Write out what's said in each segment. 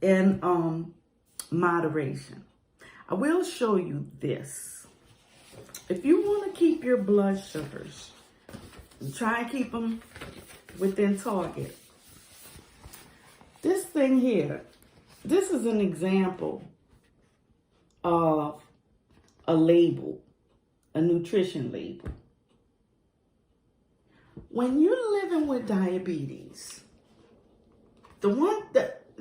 in moderation. I will show you this. If you want to keep your blood sugars, try and keep them within target. This thing here, this is an example of a label, a nutrition label. When you're living with diabetes,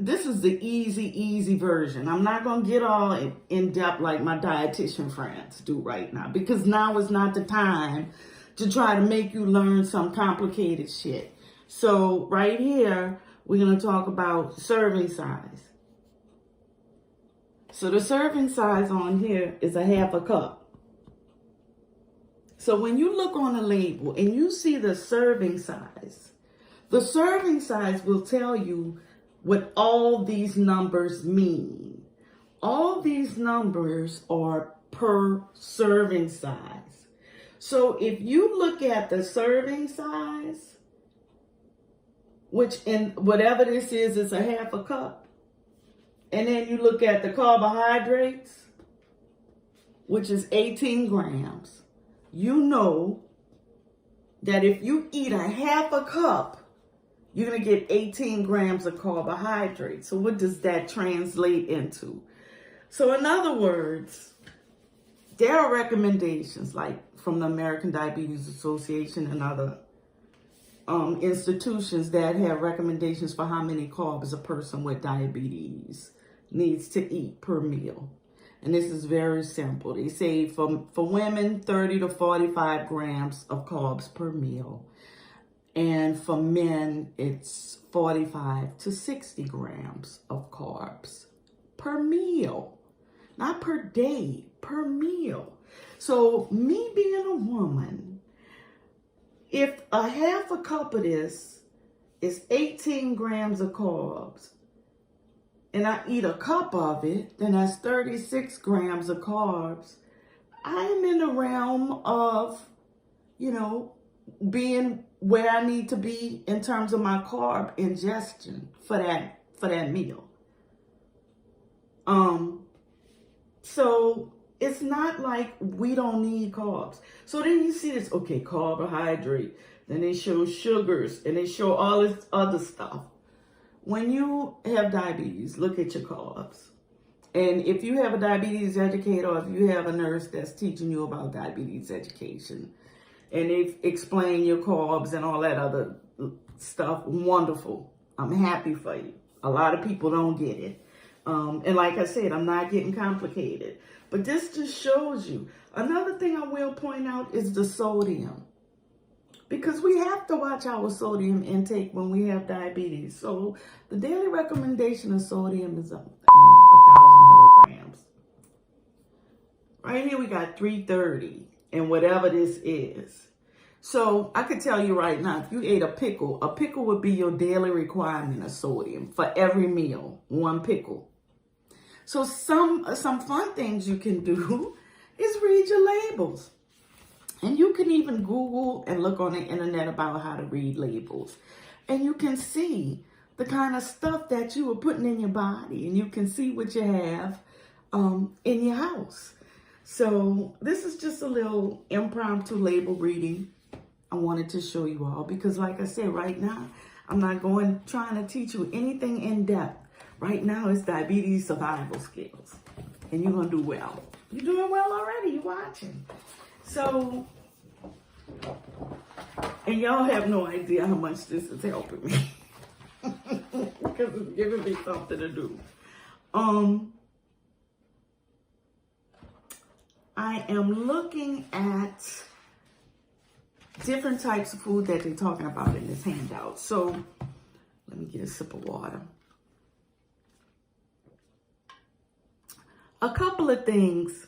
this is the easy version. I'm not going to get all in depth like my dietitian friends do right now, because now is not the time to try to make you learn some complicated shit. So right here, we're going to talk about serving size. So the serving size on here is a half a cup. So when you look on the label and you see the serving size will tell you what all these numbers mean. All these numbers are per serving size. So if you look at the serving size, which in whatever this is a half a cup, and then you look at the carbohydrates, which is 18 grams, you know that if you eat a half a cup, you're going to get 18 grams of carbohydrates. So what does that translate into? So in other words, there are recommendations like from the American Diabetes Association and other institutions that have recommendations for how many carbs a person with diabetes needs to eat per meal. And this is very simple. They say for women, 30 to 45 grams of carbs per meal. And for men, it's 45 to 60 grams of carbs per meal. Not per day, per meal. So me being a woman, if a half a cup of this is 18 grams of carbs, and I eat a cup of it, then that's 36 grams of carbs. I'm in the realm of, being where I need to be in terms of my carb ingestion for that meal. So it's not like we don't need carbs. So then you see this, okay, carbohydrate, then they show sugars, and they show all this other stuff. When you have diabetes, look at your carbs. And if you have a diabetes educator, or if you have a nurse that's teaching you about diabetes education, and they've explained your carbs and all that other stuff, wonderful. I'm happy for you. A lot of people don't get it. And like I said, I'm not getting complicated. But this just shows you. Another thing I will point out is the sodium. Because we have to watch our sodium intake when we have diabetes. So the daily recommendation of sodium is 1,000 milligrams. Right here we got 330 and whatever this is. So I could tell you right now, if you ate a pickle would be your daily requirement of sodium for every meal, one pickle. So some fun things you can do is read your labels. And you can even Google and look on the internet about how to read labels. And you can see the kind of stuff that you are putting in your body. And you can see what you have in your house. So this is just a little impromptu label reading I wanted to show you all. Because like I said, right now, I'm not trying to teach you anything in depth. Right now, it's diabetes survival skills. And you're going to do well. You're doing well already. You're watching. So, and y'all have no idea how much this is helping me. Because it's giving me something to do. I am looking at different types of food that they're talking about in this handout. So, let me get a sip of water. A couple of things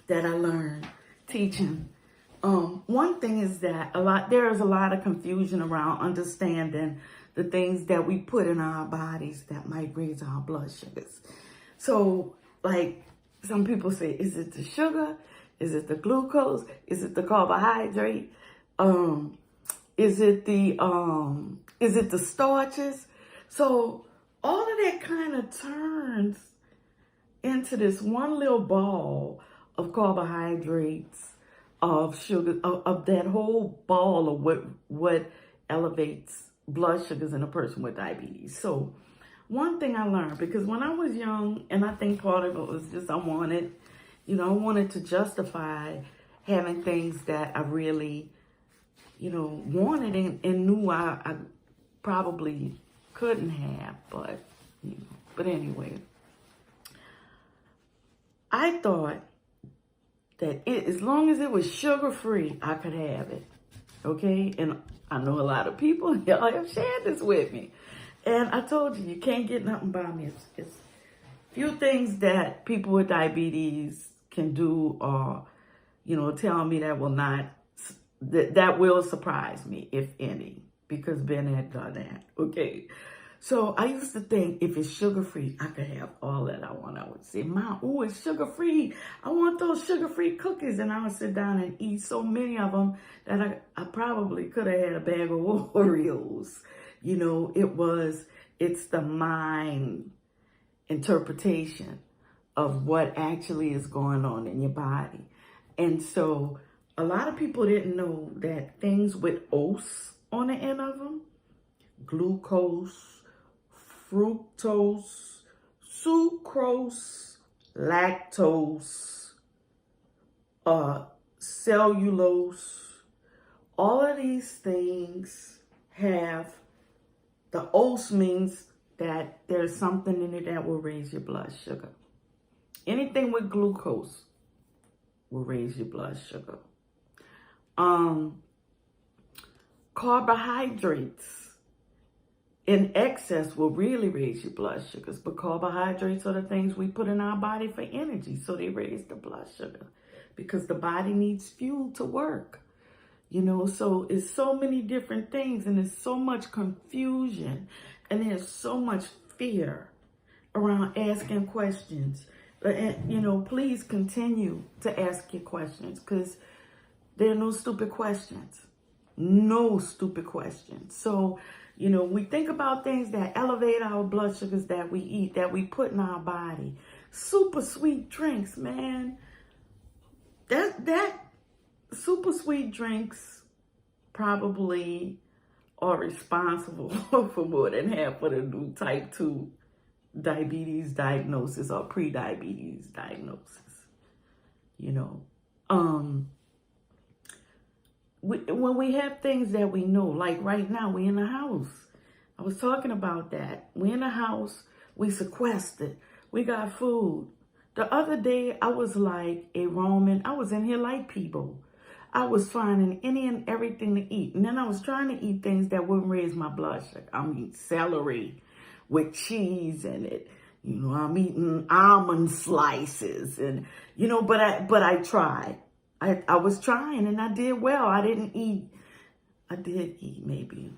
that I learned teaching. One thing is that there is a lot of confusion around understanding the things that we put in our bodies that might raise our blood sugars. So, like some people say, is it the sugar? Is it the glucose? Is it the carbohydrate? Is it the starches? So all of that kind of turns into this one little ball of carbohydrates, of sugar, of that whole ball of what elevates blood sugars in a person with diabetes. So one thing I learned, because when I was young, and I think part of it was just I wanted to justify having things that I really, wanted and knew I probably couldn't have, but anyway, I thought that as long as it was sugar-free, I could have it, okay? And I know a lot of people, y'all have shared this with me. And I told you can't get nothing by me. It's few things that people with diabetes can do or, tell me that will surprise me, if any, because Ben had done that, okay? So I used to think if it's sugar-free, I could have all that I want. I would say, Mom, oh, it's sugar-free. I want those sugar-free cookies. And I would sit down and eat so many of them that I probably could have had a bag of Oreos. It's the mind interpretation of what actually is going on in your body. And so a lot of people didn't know that things with "ose" on the end of them, glucose, fructose, sucrose, lactose, cellulose, all of these things have, the "ose" means that there's something in it that will raise your blood sugar. Anything with glucose will raise your blood sugar. Carbohydrates in excess will really raise your blood sugars, but carbohydrates are the things we put in our body for energy, so they raise the blood sugar because the body needs fuel to work. So it's so many different things, and there's so much confusion, and there's so much fear around asking questions. Please continue to ask your questions, because there are no stupid questions. No stupid questions. So, we think about things that elevate our blood sugars that we eat, that we put in our body. Super sweet drinks, man. That super sweet drinks probably are responsible for more than half of the new type 2 diabetes diagnosis or pre-diabetes diagnosis. When we have things that we know, like right now, we in the house. I was talking about that. We in the house, we sequestered, we got food. The other day, I was like a Roman. I was in here like people. I was finding any and everything to eat. And then I was trying to eat things that wouldn't raise my blood sugar. I'm eating celery with cheese in it. I'm eating almond slices. And, but I tried. I was trying and I did well. I did eat maybe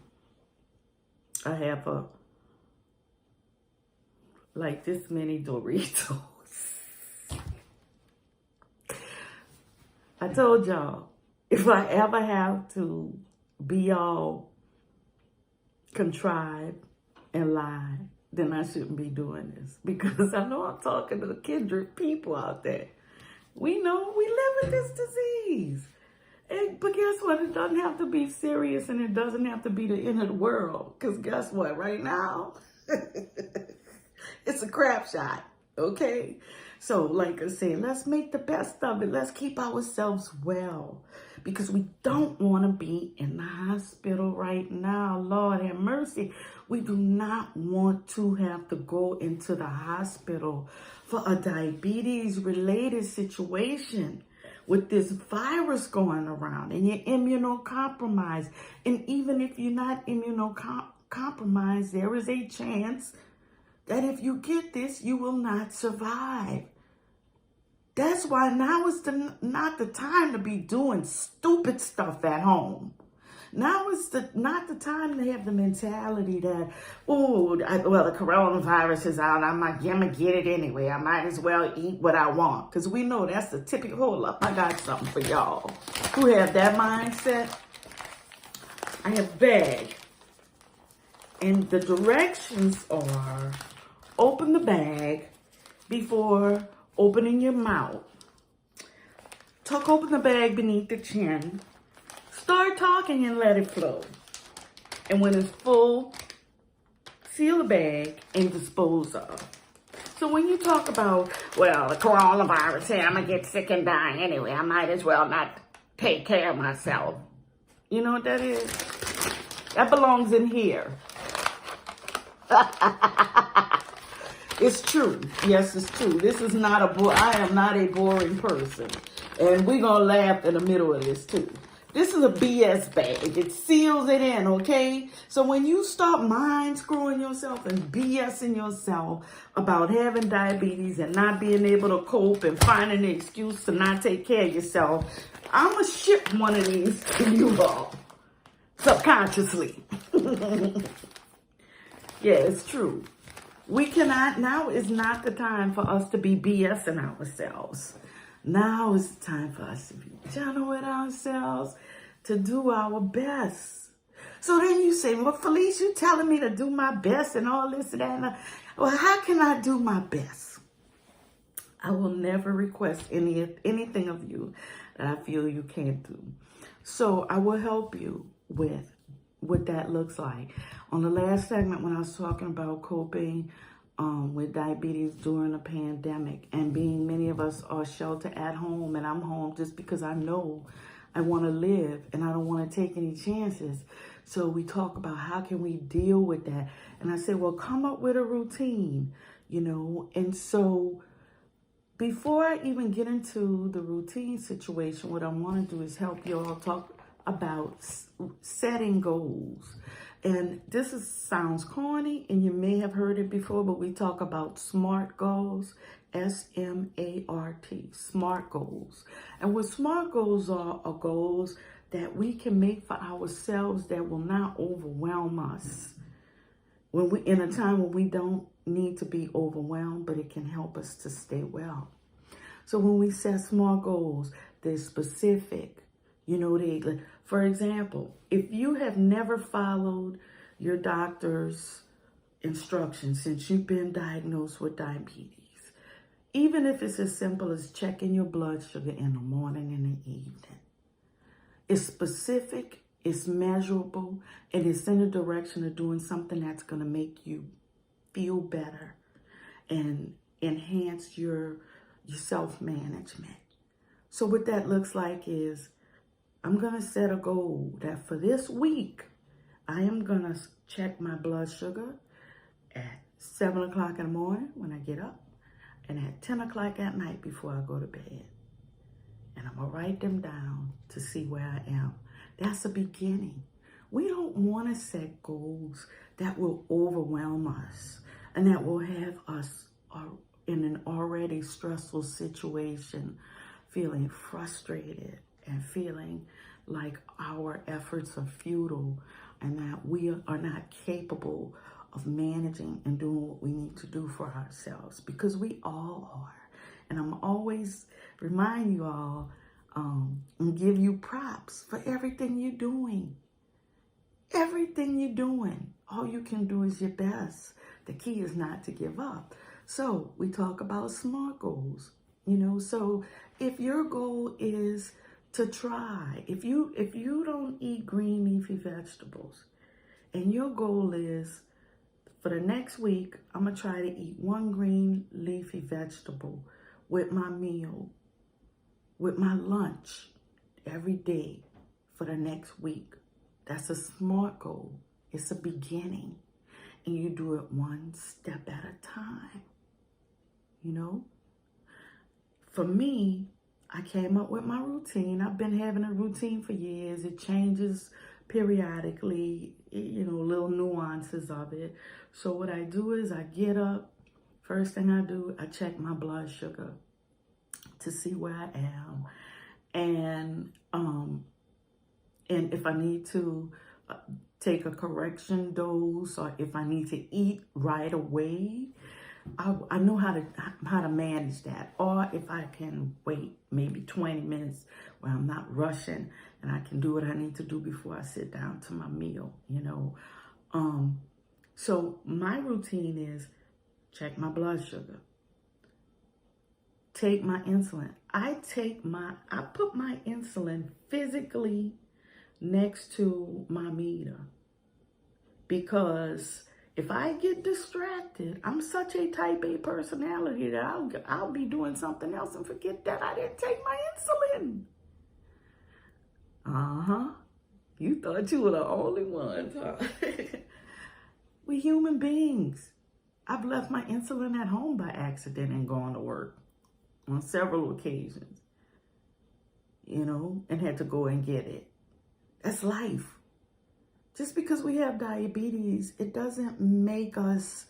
a half like this many Doritos. I told y'all, if I ever have to be all contrived and lie, then I shouldn't be doing this, because I know I'm talking to kindred people out there. We know we live with this disease. But guess what? It doesn't have to be serious, and it doesn't have to be the end of the world. Because guess what? Right now, it's a crap shot. Okay? So like I said, let's make the best of it. Let's keep ourselves well, because we don't want to be in the hospital right now. Lord have mercy. We do not want to have to go into the hospital for a diabetes-related situation with this virus going around, and you're immunocompromised. And even if you're not immunocompromised, there is a chance that if you get this, you will not survive. That's why now is not the time to be doing stupid stuff at home. Now is not the time to have the mentality that, the coronavirus is out. I'm going to get it anyway. I might as well eat what I want. Because we know that's the typical, hold up, I got something for y'all who have that mindset. I have begged And the directions are open the bag before opening your mouth. Tuck open the bag beneath the chin. Start talking and let it flow. And when it's full, seal the bag and dispose of. So when you talk about, well, the coronavirus, hey, I'm going to get sick and die anyway. I might as well not take care of myself. You know what that is? That belongs in here. It's true. Yes, it's true. This is not I am not a boring person. And we're going to laugh in the middle of this too. This is a BS bag. It seals it in, okay? So when you start mind screwing yourself and BSing yourself about having diabetes and not being able to cope and finding an excuse to not take care of yourself, I'm going to ship one of these to you all. Subconsciously. Yeah, it's true. We cannot, now is not the time for us to be BSing ourselves. Now is the time for us to be gentle with ourselves, to do our best. So then you say, well, Felice, you telling me to do my best and all this and that. Well, how can I do my best? I will never request anything of you that I feel you can't do. So I will help you with what that looks like. On the last segment, when I was talking about coping with diabetes during a pandemic, and being many of us are sheltered at home, and I'm home just because I know I want to live and I don't want to take any chances. So we talk about how can we deal with that. And I said, well, come up with a routine, you know. And so before I even get into the routine situation, what I want to do is help you all talk about setting goals. And this sounds corny, and you may have heard it before, but we talk about SMART goals, S-M-A-R-T, SMART goals. And what SMART goals are goals that we can make for ourselves that will not overwhelm us when we in a time when we don't need to be overwhelmed, but it can help us to stay well. So when we set SMART goals, they're specific. You know, for example, if you have never followed your doctor's instructions since you've been diagnosed with diabetes, even if it's as simple as checking your blood sugar in the morning and the evening, it's specific, it's measurable, and it's in the direction of doing something that's going to make you feel better and enhance your self-management. So what that looks like is, I'm going to set a goal that for this week, I am going to check my blood sugar at 7 o'clock in the morning when I get up, and at 10 o'clock at night before I go to bed. And I'm going to write them down to see where I am. That's a beginning. We don't want to set goals that will overwhelm us and that will have us in an already stressful situation, feeling frustrated and feeling like our efforts are futile and that we are not capable of managing and doing what we need to do for ourselves, because we all are. And I'm always remind you all and give you props for everything you're doing. Everything you're doing, all you can do is your best. The key is not to give up. So we talk about SMART goals, you know. So if your goal is to try, if you don't eat green leafy vegetables, and your goal is for the next week, I'm gonna try to eat one green leafy vegetable with my meal, with my lunch every day for the next week. That's a SMART goal. It's a beginning, and you do it one step at a time, you know. For me, I came up with my routine. I've been having a routine for years. It changes periodically, you know, little nuances of it. So what I do is I get up. First thing I do, I check my blood sugar to see where I am. And if I need to take a correction dose, or if I need to eat right away, I know how to manage that. Or if I can wait maybe 20 minutes where I'm not rushing and I can do what I need to do before I sit down to my meal, you know. So my routine is check my blood sugar, take my insulin. I put my insulin physically next to my meter, because if I get distracted, I'm such a type A personality that I'll be doing something else and forget that I didn't take my insulin. You thought you were the only ones, huh? We human beings. I've left my insulin at home by accident and gone to work on several occasions, and had to go and get it. That's life. Just because we have diabetes, it doesn't make us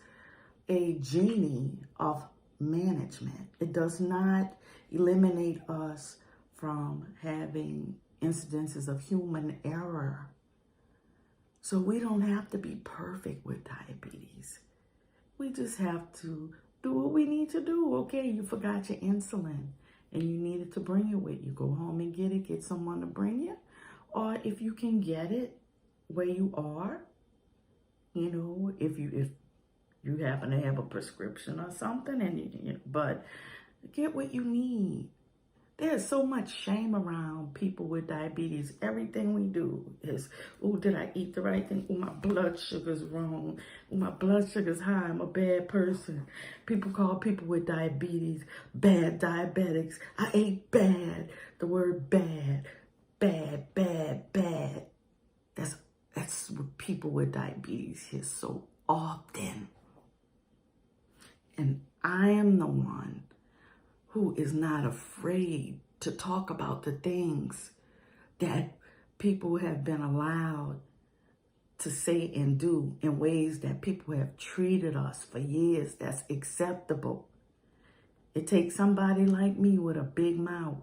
a genie of management. It does not eliminate us from having incidences of human error. So we don't have to be perfect with diabetes. We just have to do what we need to do. Okay, you forgot your insulin and you needed to bring it with you. Go home and get someone to bring you. Or if you can get it where you are, if you happen to have a prescription or something, but get what you need. There's so much shame around people with diabetes. Everything we do is, oh, did I eat the right thing? Oh, my blood sugar's wrong. Oh, my blood sugar's high. I'm a bad person. People call people with diabetes bad diabetics. I ate bad. The word bad. That's what people with diabetes hear so often. And I am the one who is not afraid to talk about the things that people have been allowed to say and do in ways that people have treated us for years that's acceptable. It takes somebody like me with a big mouth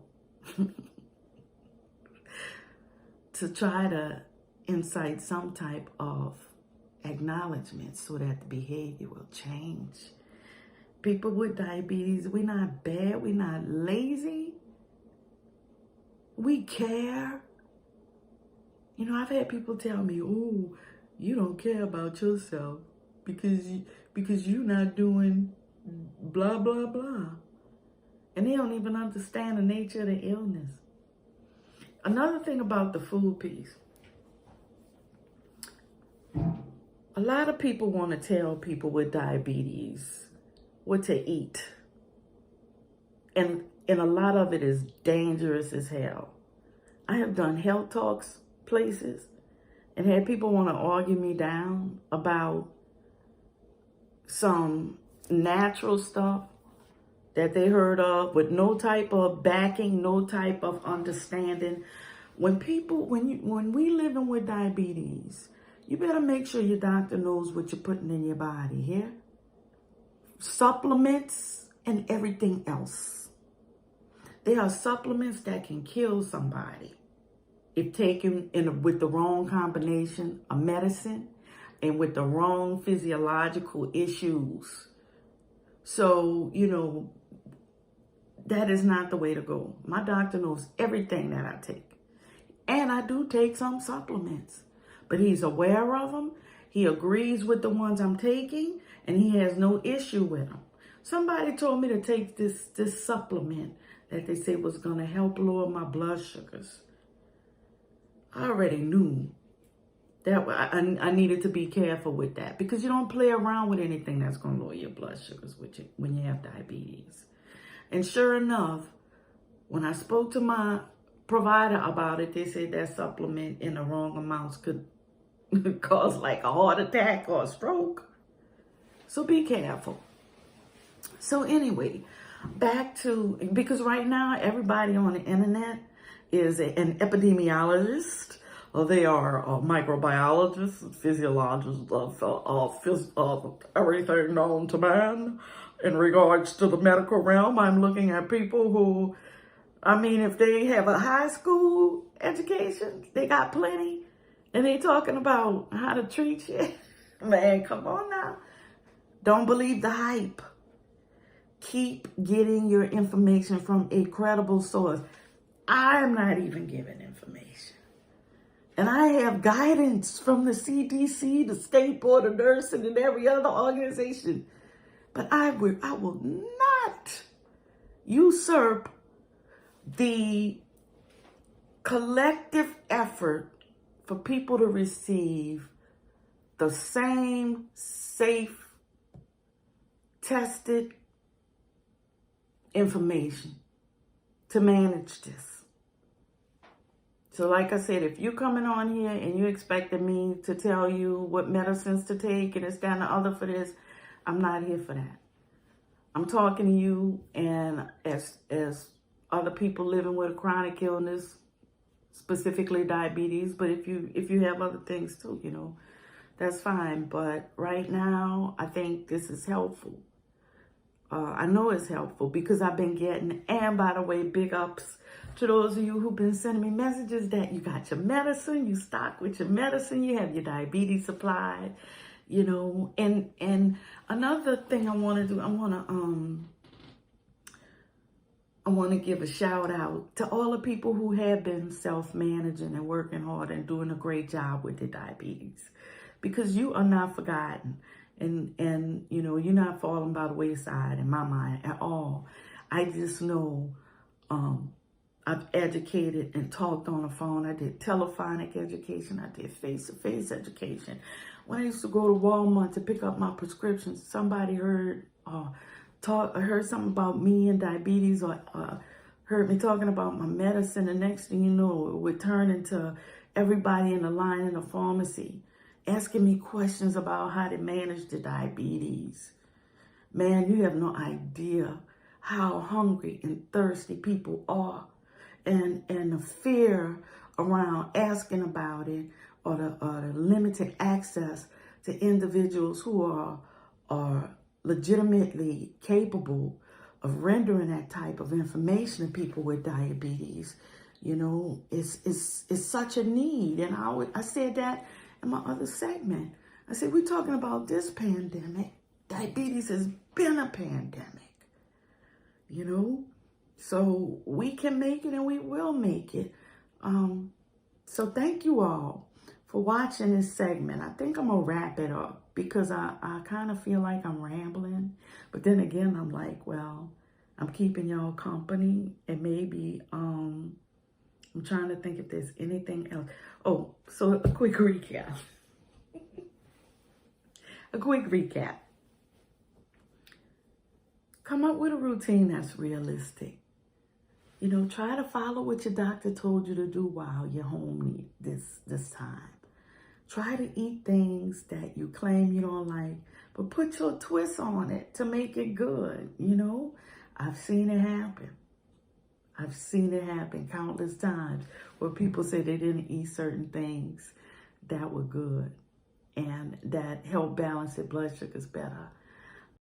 to try to incite some type of acknowledgement so that the behavior will change. People with diabetes, we're not bad, we're not lazy. We care. I've had people tell me, oh, you don't care about yourself because you're not doing blah, blah, blah. And they don't even understand the nature of the illness. Another thing about the food piece. A lot of people want to tell people with diabetes what to eat. And a lot of it is dangerous as hell. I have done health talks places and had people want to argue me down about some natural stuff that they heard of with no type of backing, no type of understanding. When we living with diabetes, you better make sure your doctor knows what you're putting in your body here. Supplements and everything else. There are supplements that can kill somebody if taken with the wrong combination of medicine and with the wrong physiological issues. So, that is not the way to go. My doctor knows everything that I take. And I do take some supplements. But he's aware of them. He agrees with the ones I'm taking. And he has no issue with them. Somebody told me to take this supplement that they say was going to help lower my blood sugars. I already knew that I needed to be careful with that, because you don't play around with anything that's going to lower your blood sugars when you have diabetes. And sure enough, when I spoke to my provider about it, they said that supplement in the wrong amounts could cause like a heart attack or a stroke. So be careful. So anyway, back to, because right now everybody on the internet is an epidemiologist, or they are microbiologists, physiologists of everything known to man. In regards to the medical realm, I'm looking at people who, if they have a high school education, they got plenty, and they talking about how to treat you. Man, come on now. Don't believe the hype. Keep getting your information from a credible source. I'm not even giving information. And I have guidance from the CDC, the State Board of Nursing, and every other organization. But I will not usurp the collective effort for people to receive the same safe, tested information to manage this. So like I said, if you're coming on here and you expected me to tell you what medicines to take and this, that, and the other for this, I'm not here for that. I'm talking to you, and as other people living with a chronic illness, specifically diabetes, but if you have other things too, you know, that's fine. But right now, I think this is helpful. I know it's helpful because I've been getting, and by the way, big ups to those of you who've been sending me messages that you got your medicine, you stock with your medicine, you have your diabetes supplied, you know. And another thing I want to do, I want to give a shout out to all the people who have been self-managing and working hard and doing a great job with their diabetes, because you are not forgotten. And you know, you're not falling by the wayside in my mind at all. I just know I've educated and talked on the phone. I did telephonic education. I did face-to-face education. When I used to go to Walmart to pick up my prescriptions, somebody heard something about me and diabetes, or heard me talking about my medicine. The next thing you know, it would turn into everybody in the line in the pharmacy asking me questions about how to manage the diabetes. Man, you have no idea how hungry and thirsty people are, and the fear around asking about it, or the limited access to individuals who are legitimately capable of rendering that type of information to people with diabetes. You know, it's such a need. And I said that in my other segment. I said, we're talking about this pandemic. Diabetes has been a pandemic, you know? So we can make it, and we will make it. So thank you all for watching this segment. I think I'm gonna wrap it up because I kind of feel like I'm rambling. But then again, I'm like, well, I'm keeping y'all company, and maybe I'm trying to think if there's anything else. Oh, so a quick recap. A quick recap. Come up with a routine that's realistic. You know, try to follow what your doctor told you to do while you're home this time. Try to eat things that you claim you don't like, but put your twist on it to make it good, you know? I've seen it happen. I've seen it happen countless times where people say they didn't eat certain things that were good and that helped balance their blood sugars better.